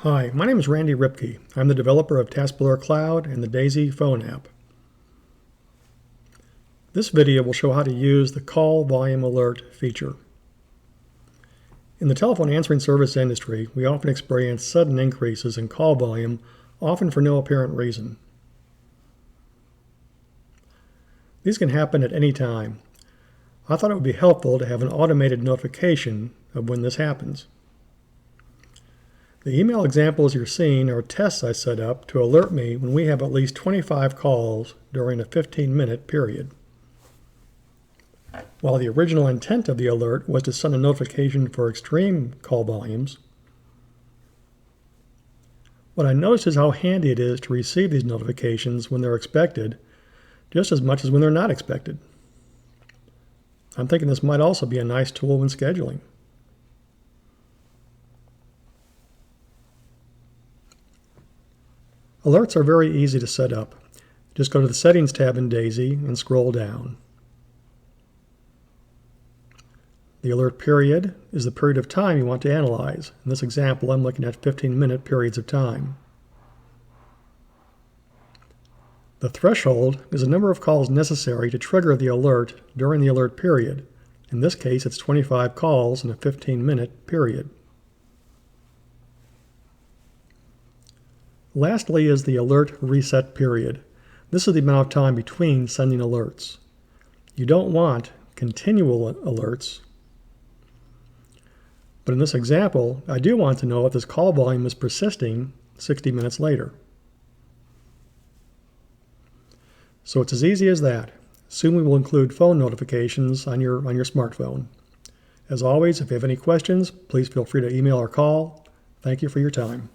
Hi, my name is Randy Ripke. I'm the developer of TASbillerCloud and the Daisy phone app. This video will show how to use the call volume alert feature. In the telephone answering service industry, we often experience sudden increases in call volume, often for no apparent reason. These can happen at any time. I thought it would be helpful to have an automated notification of when this happens. The email examples you're seeing are tests I set up to alert me when we have at least 25 calls during a 15-minute period. While the original intent of the alert was to send a notification for extreme call volumes, what I noticed is how handy it is to receive these notifications when they're expected, just as much as when they're not expected. I'm thinking this might also be a nice tool when scheduling. Alerts are very easy to set up. Just go to the Settings tab in Daisy and scroll down. The alert period is the period of time you want to analyze. In this example, I'm looking at 15-minute periods of time. The threshold is the number of calls necessary to trigger the alert during the alert period. In this case, it's 25 calls in a 15-minute period. Lastly is the alert reset period. This is the amount of time between sending alerts. You don't want continual alerts, but in this example, I do want to know if this call volume is persisting 60 minutes later. So it's as easy as that. Soon we will include phone notifications on your smartphone. As always, if you have any questions, please feel free to email or call. Thank you for your time.